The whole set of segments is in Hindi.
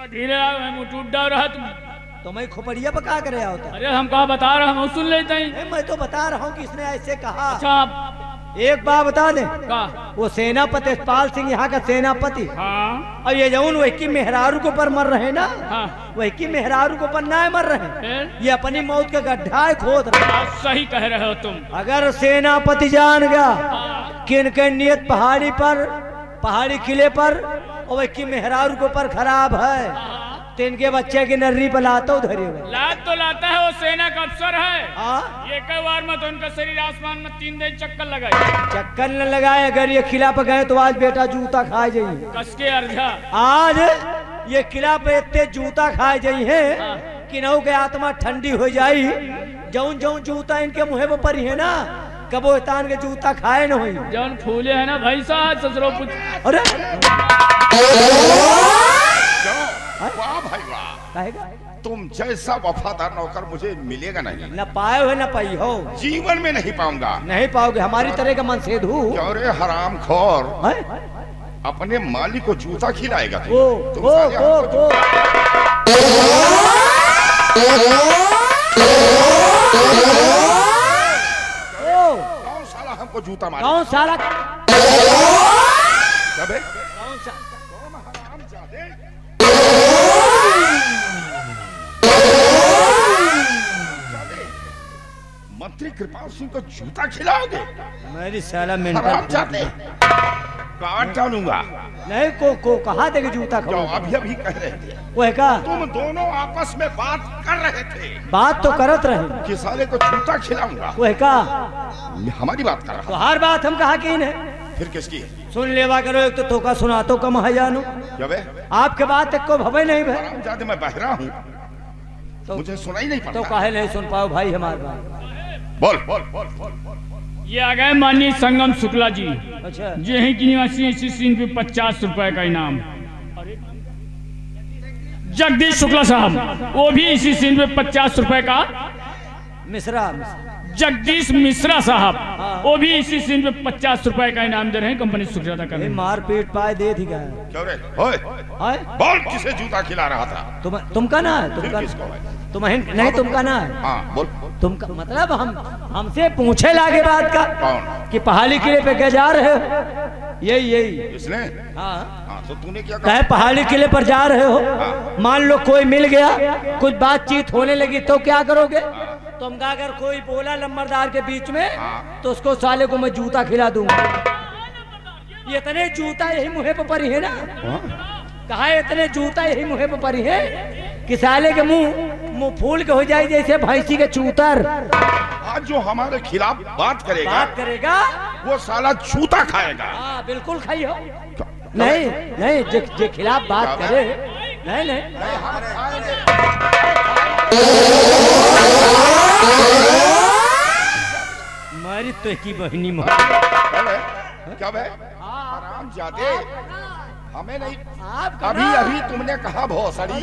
थोड़ा धीरे आओ, मैं मुंह टूट डाल रहा तुम। तो मैं खोपड़िया पर क्या करे होता? अरे हम कहा बता रहे हम सुन लेते हैं। मैं तो बता रहा हूँ कि इसने ऐसे कहा। अच्छा आप एक बात बता दे, का? वो सेनापति यशपाल सिंह यहाँ का सेनापति, हाँ और ये जौन वही की मेहरारू के ऊपर मर रहे ना, हाँ वही की मेहरारू के ऊपर ना मर रहे, फिर? ये अपनी मौत का गड्ढा खोद रहे। आप सही कह रहे हो तुम। अगर सेनापति जान गया हाँ, कि इनके नियत पहाड़ी किले पर और वही की मेहरारू के ऊपर खराब है, हाँ। तो इनके बच्चे की नर्री पर लाता उधरी लात तो लाता है, वो सेना का अफसर है। हाँ, ये कई बार में तो उनका शरीर आसमान में 3 दिन चक्कर लगाए। चक्कर न लगाए। अगर ये किला पर गए तो आज बेटा जूता खाए जाइए। कस के अर्झा। आज ये किला पे इतने जूता खाए जाई है हाँ। कि नौ के आत्मा ठंडी हो जाई। जौन जौन जूता इनके मुँह पे परी है ना, कबो तान के जूता खाए न हुई। जौन फूले है ना भाई साहब ससुरो कुछ। अरे वाह भाई वाह, कहेगा तुम जैसा वफादार नौकर मुझे मिलेगा नहीं, न पाए हो न पाई हो, जीवन में नहीं पाऊंगा। नहीं पाओगे। हमारी तरह का मन से धू क्यों रे हराम खोर, अपने मालिक को जूता खिलाएगा तू? ओ तुम ओ साले ओ हमको ओ कौन साला हमको जूता मारे? कौन साला? क्या बे? कौन सा? तुम हरामजादे, मंत्री कृपाल सिंह को जूता खिलाओगे? मेरी साला हरामजादे, काट डालूंगा। नहीं को कहा थे कि जूता जो खाओ? अभी अभी कह रहे थे, वो है का तुम दोनों आपस में बात कर रहे थे बात तो करत रहे। कि साले को जूता खिलाऊंगा। वो है का हमारी बात कर तो रहा, हर बात हम कहा कि नहीं फिर किसकी? सुन लेवा करो। एक तो तोका सुना तो कम है जानू, क्या बे? आपके बात तक को भवे नहीं भय हरामजादे, मैं बहरा हूँ, तो, मुझे सुनाई नहीं तो पड़ता। काहे नहीं सुन पाओ भाई हमारी बात? बोल बोल बोल बोल। ये आ गए माननीय संगम शुक्ला जी, अच्छा जो है कि निवासी इसी सीन पे 50 रुपए का इनाम। जगदीश शुक्ला साहब, वो भी इसी सीन पे 50 रुपए का। मिश्रा जगदीश मिश्रा साहब, वो भी इसी सीन पे 50 रुपए का इनाम दे रहे हैं कंपनी सुखदाता ये करने। मार पीट पाए दे थी क्या क्यों रे? ओए, है? बोल किसे जूता खिला रहा था? तुमका ना है? फिर तुमका किसको है? नहीं तुमका ना है? हाँ बोल। तुमका मतलब हमसे पूछे लागे बात का कौन? कि पहाड़ी किले पे क्या जा रहे हो? यही इसने? हाँ, हाँ तो तूने क्या कहे कहा? पहाड़ी किले पर जा रहे हो, मान लो कोई मिल गया, कुछ बातचीत होने लगी तो क्या करोगे? तुमका अगर कोई बोला लंबरदार के बीच में, तो उसको साले को मैं जूता खिला दूंगा। ये इतने जूता यही मुँह पे परी है ना, कहा इतने जूता यही मुँह पे परी है कि साले के मुंह फूल के हो जाए जैसे भैंसी के चूतर। आज जो हमारे खिलाफ बात करेगा वो साला जूता खाएगा। हाँ बिल्कुल खाई हो। नहीं नहीं जे खिलाफ बात करे, नहीं नहीं मारी तो की बहनी मार। क्या बे? हरामजादे, हमें नहीं। आप अभी अभी तुमने कहा भोसड़ी।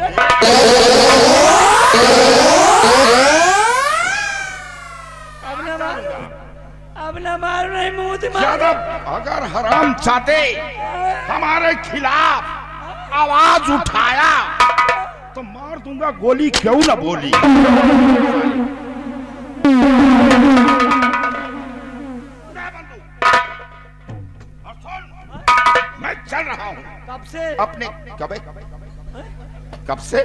अब न मार नहीं मुंह से मार। ज्यादा अगर हरामजादे हमारे खिलाफ आवाज उठाया तो मार दूंगा गोली, क्यों ना बोली। मैं चल रहा हूँ कब से? अपने कब से?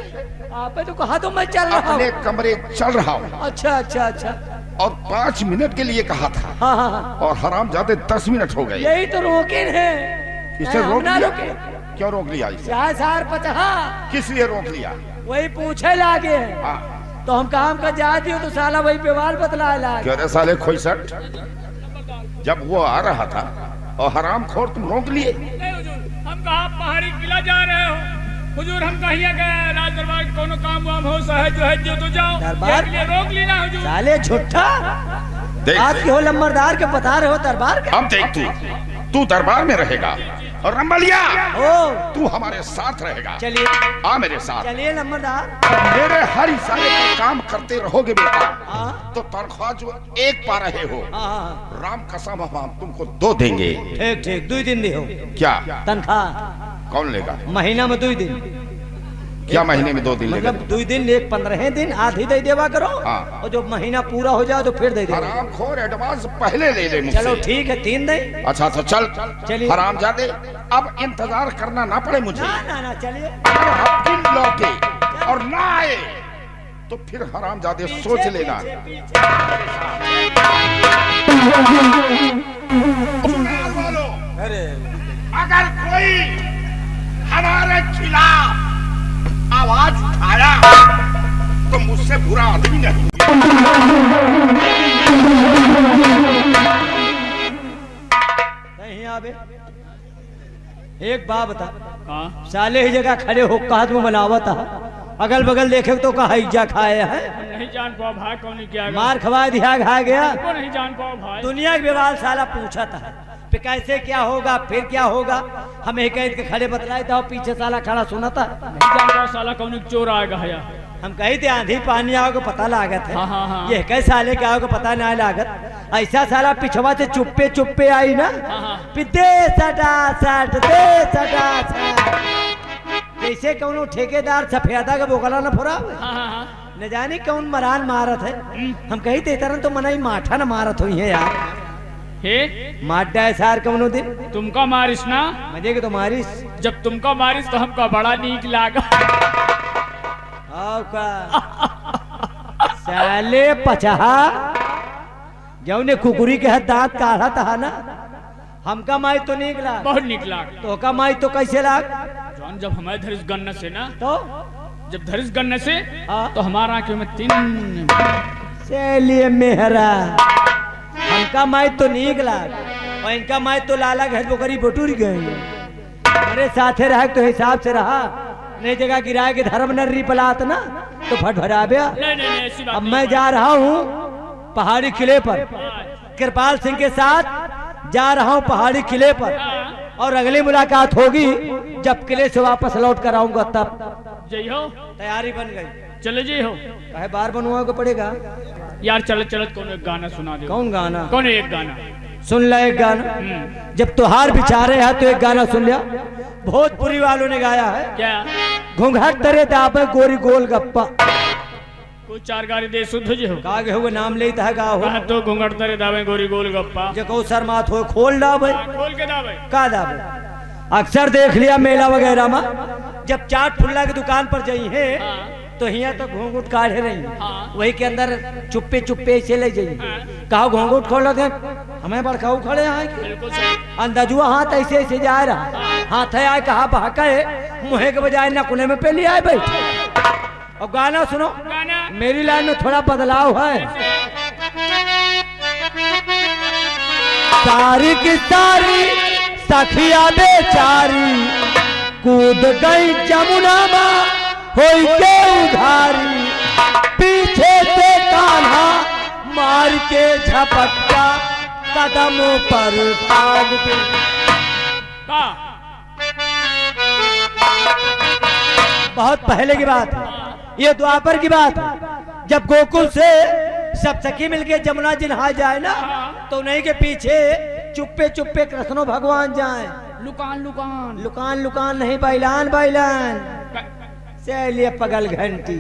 आपने तो कहा तो मैं चल रहा अपने हूँ। कमरे चल रहा हूँ अच्छा अच्छा अच्छा। और 5 मिनट के लिए कहा था, हाँ हाँ हाँ, और हरामजादे 10 मिनट हो गए। यही तो रोकिन है। इसे हम रोक ना लिया? रोके। क्यों रोक लिया इसे? 450 किस लिए रोक लिया? वही पूछे लागे है। हाँ, तो हम काम कर जा दियो तो साला वही व्यवहार बतला लागे। क्यों रे साले खोईसट, जब वो आ रहा था और हरामखोर तुम रोक लिए। नहीं हुजूर, हम कहा पहाड़ी किला जा रहे हो हुजूर, हम कहिए गए राज दरबार कोनो काम वाम हो सहज है जो तो जाओ, दरबार? इसलिए रोक लेना हुजूर। साले झूठा देख बात की हो, लंबरदार के बता रहे हो दरबार का। अब देख तू दरबार में रहेगा और रंबलिया ओ तू हमारे साथ रहेगा। चलिए आ मेरे साथ। चलिए लंबरदार। मेरे हर इशारे पर काम करते रहोगे बेटा, हाँ तो तनख्वाह जो 1 पा रहे हो, हाँ राम कसम हम तुमको 2 देंगे। ठीक ठीक 2 दिन दे हो क्या? तनख्वाह कौन लेगा? महीना में 2 दिन। क्या महीने में 2 दिन मतलब लेगा? 2 दिन, एक 15 दिन आधी दे देवा करो। हाँ। और जो महीना पूरा हो जाए तो फिर दे दे। हराम खोर एडवांस पहले ले ले मुझसे। चलो ठीक है 3 दे। अच्छा तो चल चलिए। हराम जादे, अब इंतजार करना ना पड़े मुझे। ना ना ना चलिए। अगर हकीम लौटे और ना आए तो फिर हराम जादे सोच लेना। सुनार वालों, अरे अगर कोई हमारे खिलाफ आवाज उठाया तो मुझसे बुरा आदमी नहीं। नहीं आवे। एक बात बता, हाँ साले ही जगह खड़े हो हाथ में मनावा था, अगल बगल देखे तो कहा इज्जा खाए हैं। नहीं जान पाओ भाई कौन क्या मार खवा दिया खा गया। को नहीं जान पाओ भाई। दुनिया के विवाद साला पूछा था फिर कैसे क्या होगा, फिर क्या होगा। हम एक के खड़े बतलाए था, पीछे साला खड़ा सुना था। नहीं जान पाओ साला कौन चोर आएगा है। हम कही थे आंधी पानी आओगे पता लागत है। हाँ। ये कई साले के आओगे पता ना लागत। ऐसा साला पिछवा से चुप्पे चुप्पे आई ना, हाँ। फिर दे सटा सट दे सटा सट। जैसे कौन ठेकेदार सफेदा का बोगला न फोरा, हाँ। न जाने कौन मरान मारत है। हम कही थे तरह तो मनाई माठा न मारत हुई है यार। हे माटा है सार कौनो दिन तुमका मारिस ना, मजे के तो मारिस। जब तुमका मारिस तो हमका बड़ा नीक लागा। आओ का साले पचहा जौने कुकुरी के हाथ दांत काढ़ा था ना, हमका माई तो नहीं लाग, बहुत नीक लाग। तो का माई तो कैसे लाग? जौन जब हमारे धरिस गन्ना से ना, तो जब धरिस गन्ना से हाँ। तो हमारा आंखों में 3 चलिए मेहरा, हमका माई तो नहीं लाग और इनका माई तो लाला घर बोकरी बटूर गई। अरे साथे रह तो हिसाब से रहा, नई जगह गिराए के धर्म नर्री पलात ना तो फट भरा गया। नहीं ऐसी बात अब नहीं। मैं जा रहा हूँ पहाड़ी किले पर, कृपाल सिंह के साथ जा रहा हूँ पहाड़ी किले पर, और अगली मुलाकात होगी जब किले से वापस लौट कर आऊंगा तब। जय हो, तैयारी बन गई। चले जय हो कहे बार बनवा को पड़ेगा। यार। चलत चलत कौन एक गाना सुना दो। कौन गाना? कौन एक गाना सुन ले एक गाना। जब तुहार बिचारे है तो एक गाना सुन लिया, भोजपुरी वालों ने गाया है। क्या? घूंघट तरे दाबे गोरी गोल गप्पा। कोई 4 गाड़ी दे शुद्ध जे हो कागे हुए नाम लेता है गा हो कहा तो घूंघट तरे दावे गोरी गोल गप्पा। जे को शर्मात हो खोल डाबे खोल के दावे का दाबे। अक्सर देख लिया मेला वगैरह में, जब चाट फुल्ला की दुकान पर जाई है तो हिया तो घूंघट काढ़े रही, वही के अंदर चुप्पे चुप्पे ऐसे ले जाइए। कहा घूंघट खोल दे, हमें बड़काऊ खड़े हैं बिल्कुल सही। अंदाजुआ हाथ ऐसे ऐसे जा रहा, हाथ है आए कहा बहका है मुहे के बजाय नकुले में पहले आए बैठे। और गाना सुनो, गाना मेरी लाइन में थोड़ा बदलाव है। सारी की सारी सखिया बेचारी कूद गई जमुना माँ होई के उधारी, पीछे से कान्हा मार के झपट्टा कदमों पर भाग गई। बहुत पहले की बात है, ये द्वापर की बात है, जब गोकुल से सब सखी मिलके जमुना जी नहा जाए ना तो उन्हीं के पीछे चुप्पे चुप्पे कृष्णो भगवान जाए। लुकान लुकान लुकान लुकान नहीं बैलान बैलान चलिए पगल घंटी।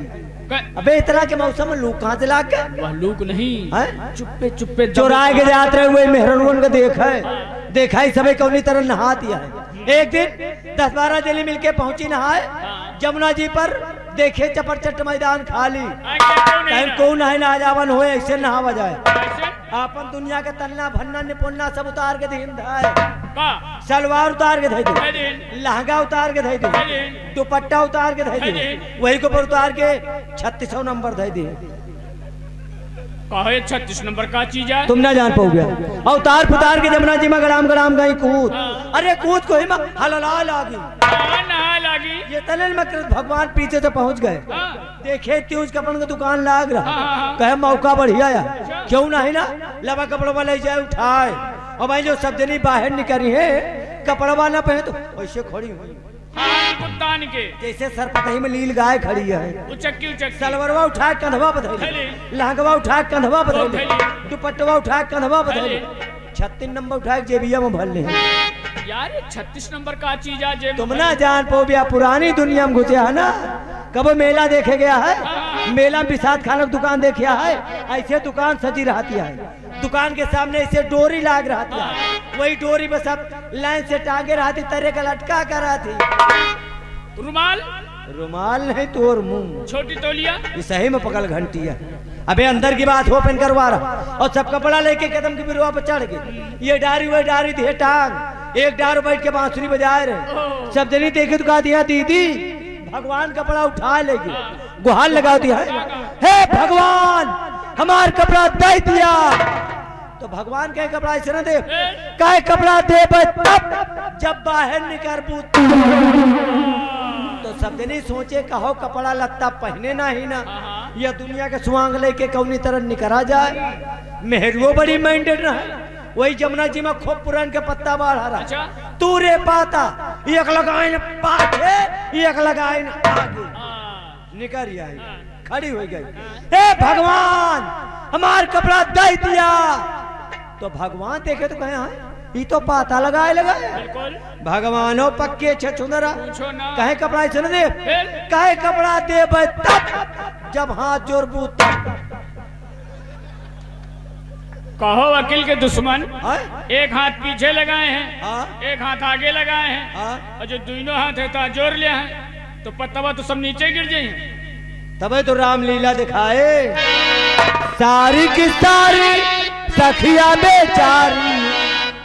अबे इतना के मौसम में लूक कहाँ से ला के? वह लूक नहीं हैं? चुप्पे चुप्पे चोराए के जाते हुए मेहरन को देखा ही सभी कौनी तरह नहा दिया है। एक दिन 10-12 जने मिलके पहुंची नहाए जमुना जी पर, देखे चपरचट मैदान खाली, कहीं कौन है ना जावन हो ऐसे नहावा जाए। आपन दुनिया के तन्ना भन्ना निपुन्ना सब उतार के दीन धाए, सलवार उतार के दे, लहंगा उतार के दे, दुपट्टा उतार के दे, वही को पर उतार के 3600 नंबर दे दी। कहे 36 नंबर का चीज है तुम ना जान पाओगे। अवतार पुतार के जमुना जी में गड़ाम गड़ाम गई कूद, अरे कूद को ही हलला लागी लागी। ये तनल में भगवान पीछे से पहुंच गए, देखे त्यूज कपड़ का दुकान लाग रहा, कहे मौका बढ़िया या क्यों नहीं ना लबा कपड़वा ले जाए उठाए। और भाई जो सब जनी बाहर निकली है कपड़वा ना पहने तो ऐसे खड़ी हुई कुत्तान के जैसे सरपतही में लील गाय खड़ी है। उचक्की सलवरवा उठा कंधवा बधैली, लहंगवा उठा कंधवा बधैली, दुपट्टवा उठा कंधवा बधैली, 36 नंबर उठा जेबिया में भर ले। यार 36 नंबर का चीज है तुम ना जान पो बिया पुरानी दुनिया में घुसे है ना, कब मेला देखे गया है? मेला में बिसात खाना दुकान देखा है? ऐसे दुकान सजी रहती है, दुकान के सामने ऐसे डोरी लाग रहती है, वही डोरी में सब लाइन से टांगे रहती, तरह का लटका कर रहती। रुमाल? रुमाल नहीं तो और मुंह। छोटी तौलिया? ये सही में पकड़ घंटी है। अबे अंदर की बात हो, पेन करवा रहा और सब कपड़ा लेके कदम की बिरुआ पर चढ़ गए। ये डारी वही डारी थी टांग, एक डार बैठ के बांसुरी बजाए रहे। सब जनी देखे तो कहा दिया दीदी भगवान कपड़ा उठा लेगी, गुहार लगा दिया है, हे भगवान हमार कपड़ा दे दिया। तो भगवान कहे कपड़ा ऐसे न दे, कहे कपड़ा दे तब जब बाहर निकल। तो सब जनी सोचे कहो कपड़ा लगता पहने ना ही ना, या दुनिया के सुहांग लेके कौनी तरह निकरा जाए। मेहरुओ बड़ी माइंडेड रहा, वही जमुना जी में खूब पुरान के पत्ता बाढ़ रहा। तू रे पाता एक लगाए न पाछे, एक लगाए न आगे, निकल आई खड़ी हो गई। हे भगवान हमार कपड़ा दे दिया। तो भगवान देखे तो कहे हाँ ये तो पाता लगाए भगवानो पक्के छुंदरा, कहे कपड़ा ऐसे न दे, कहे कपड़ा दे तब जब हाथ जोड़बू तब। कहो वकील के दुश्मन, एक हाथ पीछे लगाए हैं, एक हाथ आगे लगाए हैं, और जो दोनों हाथ है तो जोड़ लिया है, तो पत्ता तो सब नीचे गिर जाए। तबे तो रामलीला दिखाए। सारी की सारी सखिया बेचारी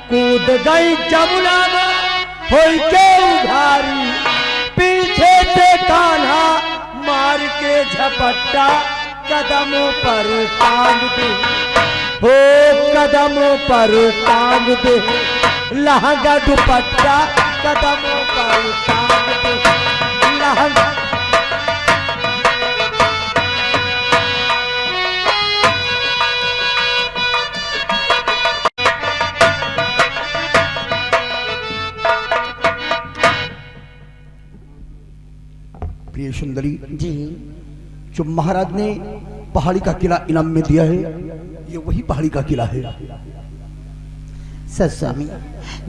कूद गई जमुना में होई के उधारी, पीछे से कान्हा मार के झपट्टा कदमों पर टांग दे, हो कदमों पर टांग दे, लहंगा दुपट्टा कदमों पर टांग दे, लहंगा। प्रिय सुंदरी जी, जो महाराज ने पहाड़ी का किला इनाम में दिया है, ये वही पहाड़ी का किला है। सच स्वामी,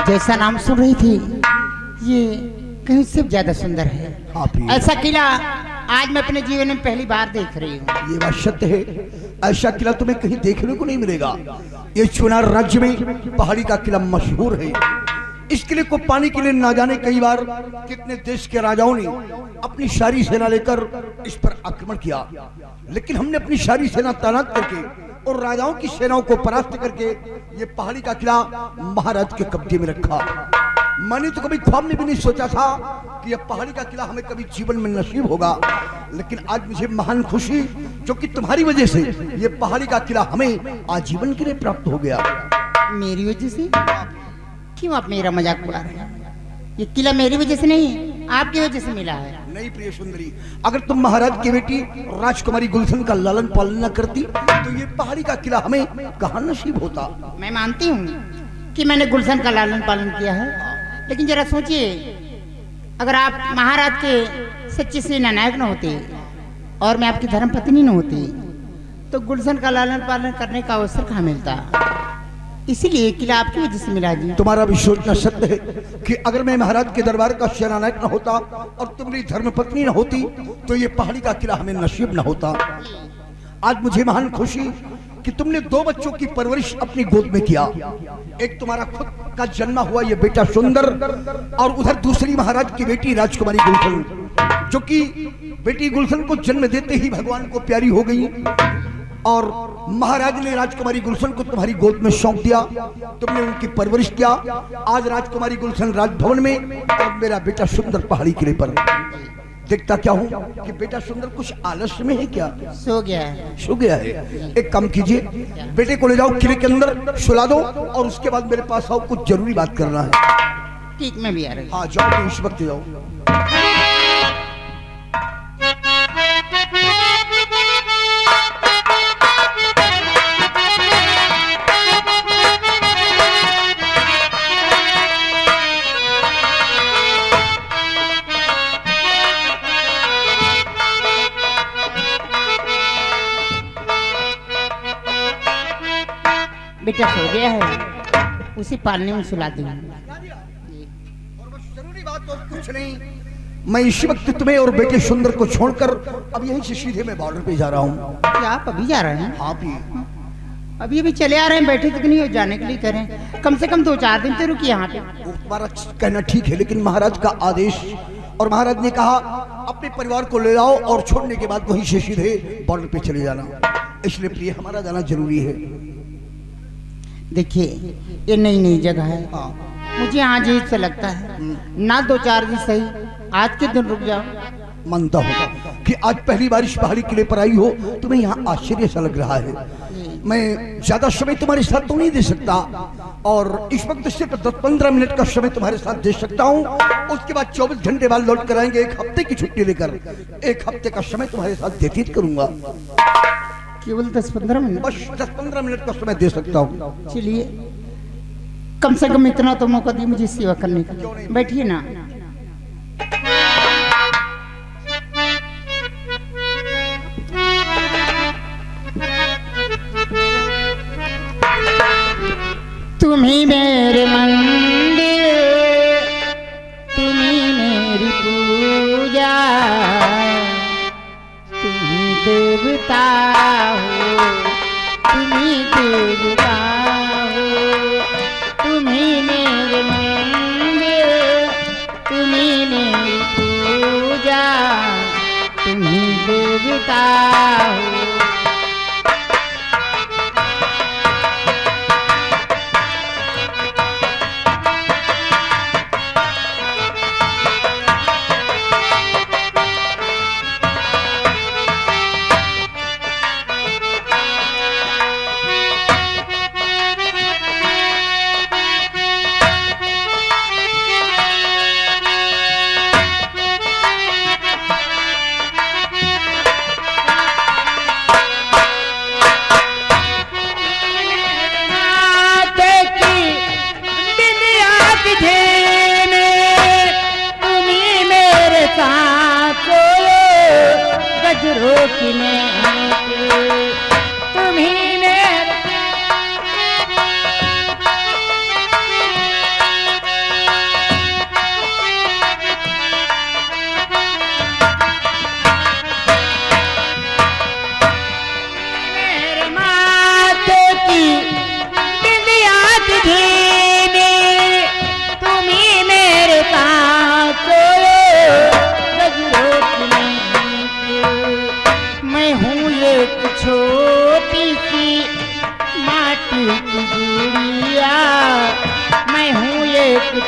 जैसा नाम सुन रही थी ये कहीं से ज्यादा सुंदर है। हाँ प्रिय, ऐसा किला आज मैं अपने जीवन में पहली बार देख रही हूँ। ये बात सत्य है, ऐसा किला तुम्हें कहीं देखने को नहीं मिलेगा। ये चुनार राज्य में पहाड़ी का किला मशहूर है। इस किले को पाने के लिए ना जाने कई बार कितने देश के राजाओं ने अपनी सारी सेना लेकर इस पर आक्रमण किया, लेकिन हमने अपनी सारी सेना तैनात करके और राजाओं की सेनाओं को परास्त करके ये पहाड़ी का किला महाराज के कब्जे में रखा। मैंने तो कभी ख्वाब में भी नहीं सोचा था कि यह पहाड़ी का किला हमें कभी जीवन में नसीब होगा, लेकिन आज मुझे महान खुशी जो कि तुम्हारी वजह से ये पहाड़ी का किला हमें आजीवन के लिए प्राप्त हो गया। मेरी वजह से? क्यों आप मेरा मजाक उड़ा रहे हैं? ये किला मेरी वजह से नहीं, आपकी वजह से मिला है। नहीं प्रिय सुंदरी, अगर तुम महाराज की बेटी राजकुमारी गुलशन का लालन पालन न करती तो ये पहाड़ी का किला हमें कहाँ नसीब होता। मैं मानती हूँ कि मैंने गुलशन का लालन पालन किया है, लेकिन जरा सोचिए, अगर आप महाराज के सच्चे सेना नायक न होते और मैं आपकी धर्म पत्नी न होती तो गुलशन का लालन पालन करने का अवसर कहाँ मिलता। इसीलिए किला आपकी वजह से मिला जी। तुम्हारा भी सोचना सत्य है कि अगर मैं महाराज के दरबार का सेनानायक न होता और तुम मेरी धर्मपत्नी न होती तो ये पहाड़ी का किला हमें नसीब न होता। आज मुझे महान खुशी कि तुमने 2 बच्चों की परवरिश अपनी गोद में किया। एक तुम्हारा खुद का जन्मा हुआ ये बेटा सुंदर, और उधर दूसरी महाराज की बेटी राजकुमारी गुलशन, जो कि बेटी गुलशन को जन्म देते ही भगवान को प्यारी हो गई, और महाराज ने राजकुमारी गुलशन को तुम्हारी गोद में सौंप दिया। तुमने उनकी परवरिश किया। आज राजकुमारी गुलशन राजभवन में और मेरा बेटा सुंदर पहाड़ी किले पर। देखता क्या हूँ कि बेटा सुंदर कुछ आलस्य में है क्या? सो गया है। सो गया है। एक काम कीजिए, बेटे को ले जाओ किले के अंदर, सुला दो और उसके बाद मेरे पास आओ, कुछ जरूरी बात करना है। ठीक, मैं भी आ रही हूँ। हाँ जाओ, तो इस वक्त जाओ। बेटा सो गया है, उसे पालने में सुला दूंगा। और बस जरूरी बात तो कुछ नहीं मैं इसी वक्त तुम्हें और बेटे सुंदर को छोड़कर अब यहीं से सीधे मैं बॉर्डर पे जा रहा हूँ। क्या आप अभी जा रहे हैं? आप ही अभी अभी चले आ रहे हैं, बैठे तक नहीं हो, जाने के लिए कह रहे हैं। कम से कम 2-4 दिन तो रुकिए यहाँ पे। वो तुम्हारा कहना ठीक है, लेकिन महाराज का आदेश, और महाराज ने कहा अपने परिवार को ले आओ और छोड़ने के बाद वहीं से सीधे बॉर्डर पे चले जाना, इसलिए प्रिय हमारा जाना जरूरी है। देखिए ये नई नई जगह है, हाँ। मुझे आज ही से लगता है ना 2-4 दिन सही, आज के दिन रुक जाओ। मानता हूँ कि आज पहली बारिश पहाड़ी किले पर आई हो, तुम्हें यहाँ आश्चर्य सा लग रहा है। मैं ज्यादा समय तुम्हारे साथ तो नहीं दे सकता, और इस वक्त सिर्फ 10-15 मिनट का समय तुम्हारे साथ दे सकता हूँ। उसके बाद 24 घंटे बाद लौट कर आएंगे, 1 हफ्ते की छुट्टी लेकर। 1 हफ्ते का समय तुम्हारे साथ व्यतीत करूंगा। केवल 10-15 मिनट? बस 10-15 मिनट का समय दे सकता हूँ। चलिए, कम से कम इतना तो मौका दी मुझे सेवा करने का। बैठिए ना। तुम्ही मेरे मंदिर, तुम्ही मेरी पूजा, तुम्ही देवता हो, तुम्ही देवता हो, तुम्ही मेरे मंदिर, तुम्ही मेरी पूजा, तुम्ही देवता हो।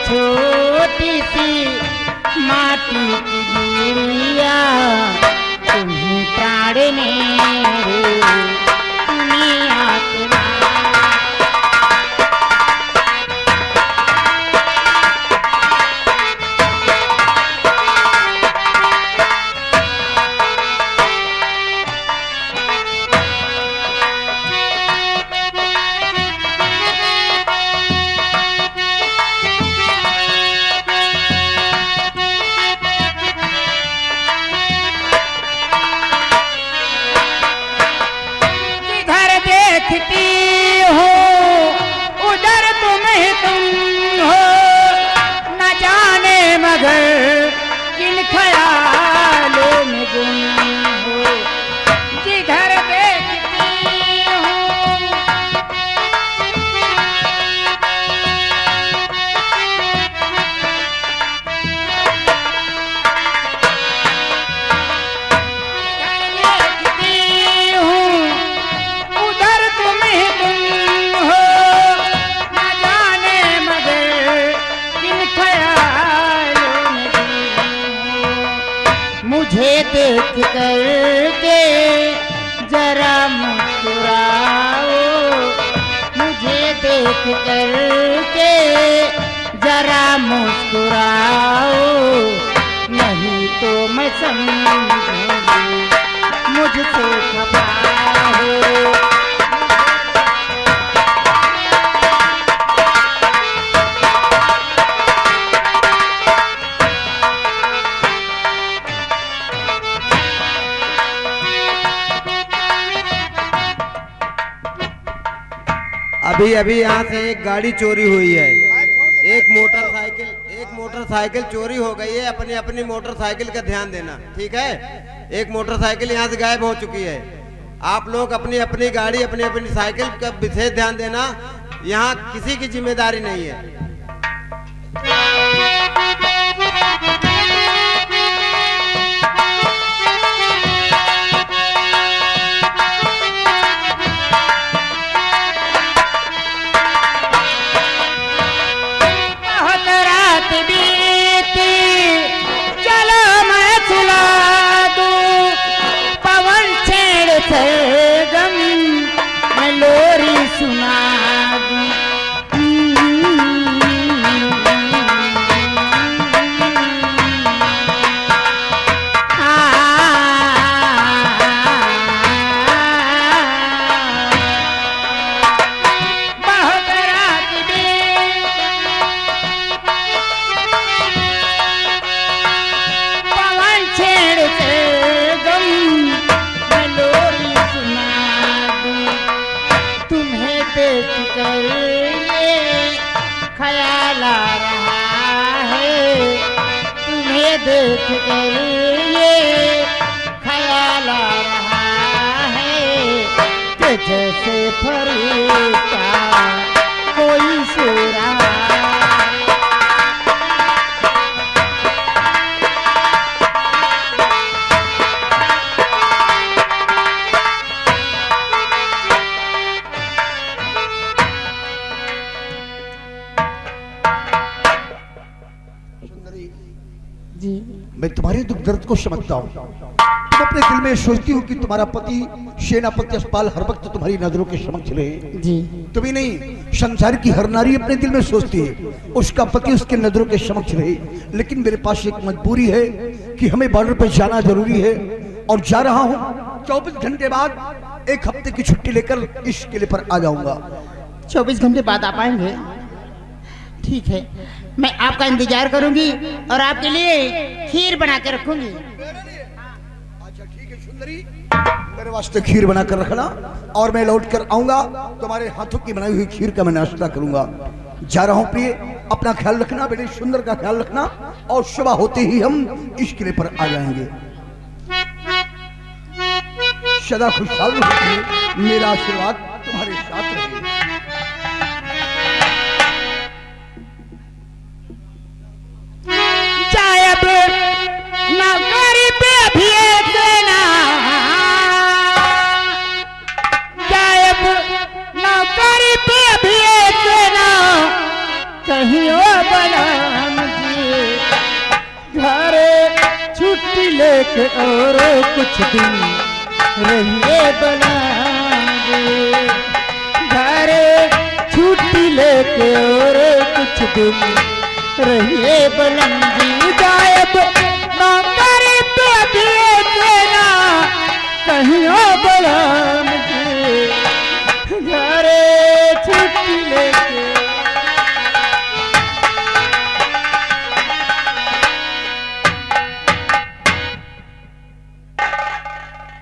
छोटी सी माटी की गुड़िया, तुम्ही प्राण मेरे, तुम्ही आत्मा। देखती हो उधर तुम हो, न जाने मगर किन ख्यालों में गुम हो। जिधर देखती हो मुझे देख कर के जरा मुस्कुराओ, मुझे देख कर के जरा मुस्कुराओ, नहीं तो मैं समझूंगी मुझसे खफा हो। अभी अभी यहाँ से एक गाड़ी चोरी हुई है। एक मोटरसाइकिल चोरी हो गई है, अपनी अपनी मोटरसाइकिल का ध्यान देना, ठीक है। एक मोटरसाइकिल यहाँ से गायब हो चुकी है। आप लोग अपनी अपनी गाड़ी, अपनी अपनी साइकिल का विशेष ध्यान देना। यहाँ किसी की जिम्मेदारी नहीं है। बहुत रात बीती, चलो मैं सुला दूं पवन छेड़ सरगम, मैं लोरी सुना दूं। बहुत रात बीती, पवन छेड़ सरगम, मैं लोरी सुना दूं। तुम्हें देख कर ये ख्याल आ रहा है, तुम्हें देख कर ये ख्याल आ रहा है कि जैसे फरिश्ता कोई सो रहा है। जी मैं तुम्हारे दुख दर्द को समझता हूँ। तुम अपने दिल में सोचती हो कि तुम्हारा पति सेनापति यशपाल हर वक्त तुम्हारी नजरों के समक्ष रहे। जी तुम्हें नहीं, संसार की हर नारी अपने दिल में सोचती है उसका पति उसके नजरों के समक्ष रहे। लेकिन मेरे पास एक मजबूरी है कि हमें बॉर्डर पर जाना जरूरी है और जा रहा हूँ। 24 घंटे बाद 1 हफ्ते की छुट्टी लेकर इस किले पर आ जाऊंगा। 24 घंटे बाद आ पाएंगे? ठीक है, मैं आपका इंतजार करूंगी और आपके लिए खीर बना के रखूंगी। अच्छा ठीक है सुंदरी, मेरे वास्ते खीर बना कर रखना और मैं लौट कर आऊंगा। तुम्हारे हाथों की बनाई हुई खीर का मैं नाश्ता करूंगा। जा रहा हूँ प्रिय, अपना ख्याल रखना, बेटे सुंदर का ख्याल रखना और सुबह होते ही हम इस किले पर आ जाएंगे। सदा खुशहाल रहिए, मेरा आशीर्वाद तुम्हारे साथ रहे। जायब नौकरी पे भी देना, जायब नौकरी पे भी देना, कहीं ओ बलराम जी घर छुट्टी लेके और कुछ दिन रहिए बलराम जी, घर छुट्टी लेके और कुछ दिन रहिए बलराम जी। गायब नौकरी पे दिए देना, कहीं ओ बलराम जी घर छुट्टी लेके।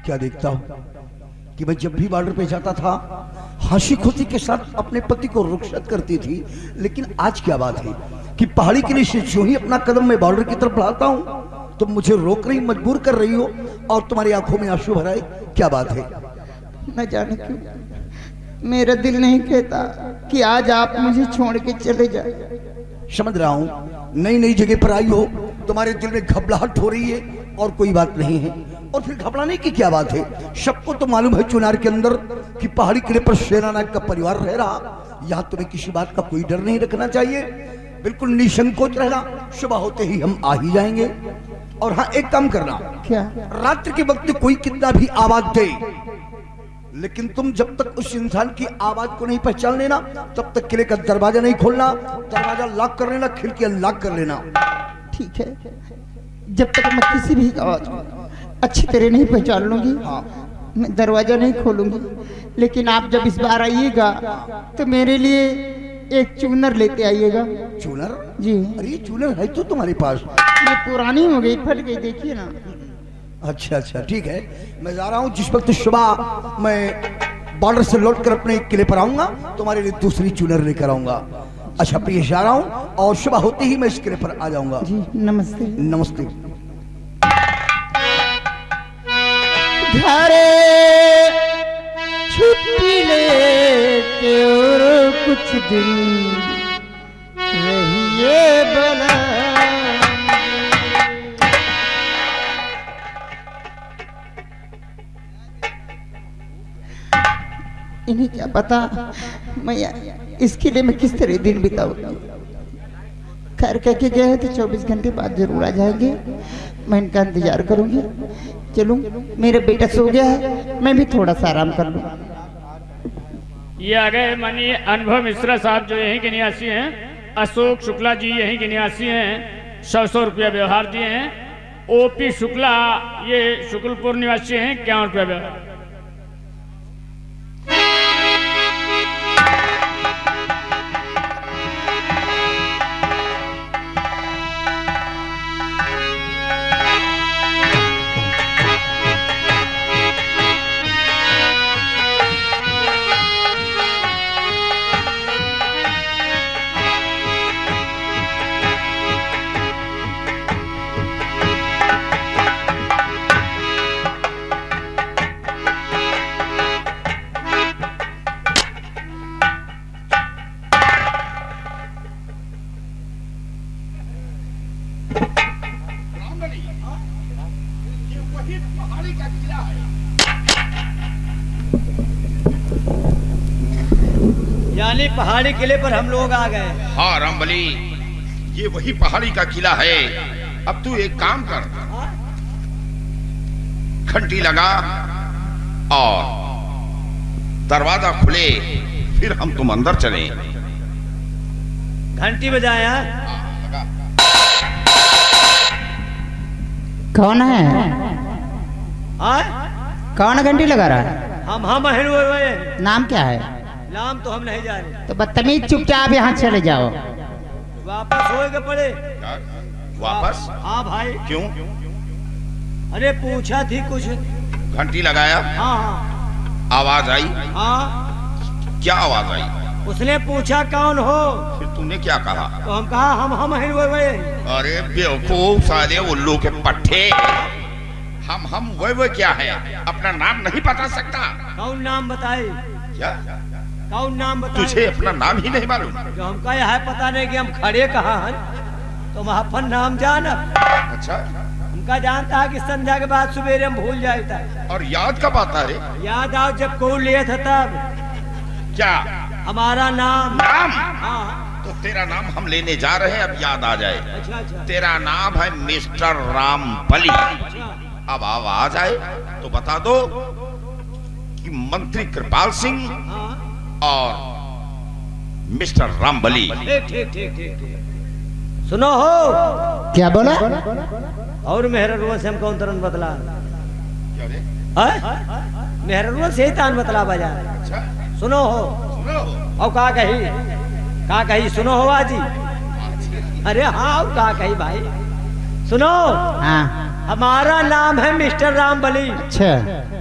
क्या देखता हूँ कि मैं जब भी बॉर्डर पे जाता था हंसी खुशी के साथ अपने पति को रुखसत करती थी, लेकिन आज क्या बात है कि पहाड़ी के नीचे जो ही अपना कदम मैं बॉर्डर की तरफ बढ़ाता हूँ तुम मुझे रोक रही, मजबूर कर रही हो और तुम्हारी आंखों में आंसू भराए। क्या बात है? न जाने क्यों मेरा दिल नहीं कहता कि आज आप मुझे छोड़ के चले जाए। समझ रहा हूँ, नई नई जगह पर आई हो, तुम्हारे दिल में घबराहट हो रही है और कोई बात नहीं है। और फिर घबराने की क्या बात है? सबको तो मालूम है चुनार के अंदर कि पहाड़ी किले पर सेनानायक का परिवार रह रहा। यहाँ तुम्हें किसी बात का कोई डर नहीं रखना चाहिए, बिल्कुल निसंकोच रहना। सुबह होते ही हम आ ही जाएंगे। और हाँ, एक काम करना, क्या? रात्रि के वक्त कोई कितना भी आवाज दे, लेकिन तुम जब तक उस इंसान की आवाज को नहीं पहचान लेना तब तक किले का दरवाजा नहीं खोलना। दरवाजा लॉक कर लेना, खिड़की लॉक कर लेना। ठीक है, जब तक मैं किसी भी आवाज को अच्छी तरह नहीं पहचान लूंगी, मैं दरवाजा नहीं खोलूंगी। लेकिन आप जब इस बार आइएगा तो मेरे लिए एक चूनर लेते आइएगा। चूनर? जी। अरे चूनर है तो तुम्हारे पास? ये पुरानी हो गई, फट गई, देखिए ना। अच्छा अच्छा ठीक है, मैं जा रहा हूँ। जिस वक्त सुबह मैं बॉर्डर से लौट कर अपने किले पर आऊंगा तुम्हारे लिए दूसरी चूनर लेकर आऊंगा। अच्छा प्रिय, जा रहा हूँ और सुबह होते ही मैं इस किले पर आ जाऊंगा। जी नमस्ते। नमस्ते। घरे छुट्टी लेके और कुछ दिन रहिए भला। इन्हें क्या पता मैं इस किले में किस तरह दिन बिताऊंगी। खैर कह के गए हैं तो 24 घंटे बाद जरूर आ जाएंगे। मैं इनका इंतजार करूंगी। चलूं, मेरा बेटा सो गया है, मैं भी थोड़ा सा आराम कर लूं। ये आ गए माननीय अनुभव मिश्रा साहब जो यहीं के निवासी हैं। अशोक शुक्ला जी यहीं के निवासी हैं, 100 रुपया व्यवहार दिए हैं। ओपी शुक्ला ये शुक्लपुर निवासी हैं, 51 रुपया व्यवहार। यानी पहाड़ी किले पर हम लोग आ गए। हाँ रामबली, ये वही पहाड़ी का किला है। अब तू एक काम कर, घंटी लगा और दरवाजा खुले, फिर हम तुम अंदर चले। घंटी बजाया। कौन है? कौन घंटी लगा रहा है? हम हैं। नाम क्या है? नाम तो हम नहीं जाने। तो बदतमीज, चुपचाप यहाँ चले जाओ। वापस होएगा पड़े। वापस? हाँ भाई। क्यों? अरे पूछा थी कुछ। घंटी लगाया? हाँ हाँ। आवाज आई? हाँ। क्या आवाज आई? उसने पूछा कौन हो? फिर तूने क्या कहा? तो हम कहा हम हैं वे। अरे बेवकूफ साले उल्लू के पट्टे, हम वे क्या है? अपना नाम नहीं बता सकता? कौन नाम बताए? क्या? कौन नाम बताए? तुझे अपना नाम ही नहीं मालूम? जो हमका यह है पता नहीं कि हम खड़े कहाँ हैं, तुम अपन नाम जाना। अच्छा, हमका जानता है कि संध्या के बाद सवेरे हम भूल जाता है। और याद कब आता है? याद आओ जब को लिए था तब। क्या? हमारा नाम। नाम? हाँ। तो तेरा नाम हम लेने जा रहे हैं, अब याद आ जाए। अच्छा अच्छा। तेरा नाम है मिस्टर रामबली। अच्छा। अब आवाज आए तो बता दो कि मंत्री कृपाल सिंह हाँ। और मिस्टर रामबली। ठीक ठीक ठीक ठीक ठीक। सुनो हो। क्या बोला? और मेहररुआ से हम कौन तरन बतला? मेहररुआ से ही तान बतला बजा। सुनो हो। और का कही सुनो हो आजी। अरे हाँ का कही भाई सुनो। हाँ। हमारा नाम है मिस्टर रामबली। अच्छा।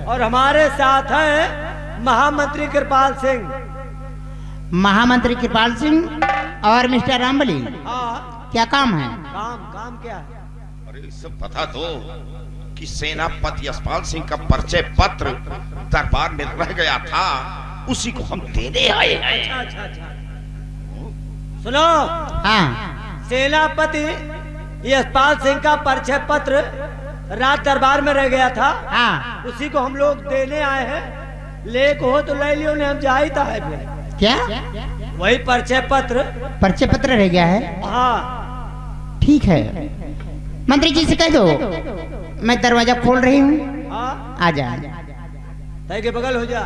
और हमारे साथ है महामंत्री कृपाल सिंह। महामंत्री कृपाल सिंह और मिस्टर रामबली। हाँ। क्या काम है? काम क्या है? अरे सब बता दो कि सेनापति यशपाल सिंह का परिचय पत्र दरबार में रह गया था, उसी को हम देने आए हैं। अच्छा अच्छा अच्छा। सुनो। हाँ। सेनापति यशपाल सिंह का परिचय पत्र रात दरबार में रह गया था। हाँ। उसी को हम लोग देने आए हैं। लेक हो तो ले लियो ने, हम जाता है फिर। क्या? वही परिचय पत्र। परिचय पत्र रह गया है? हाँ। ठीक है, मंत्री जी से कह दो मैं दरवाजा खोल रही हूँ। हाँ। आ जा। तय के बगल हो जा।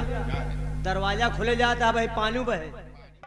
दरवाजा खुले जाता है भाई, पानी बहे।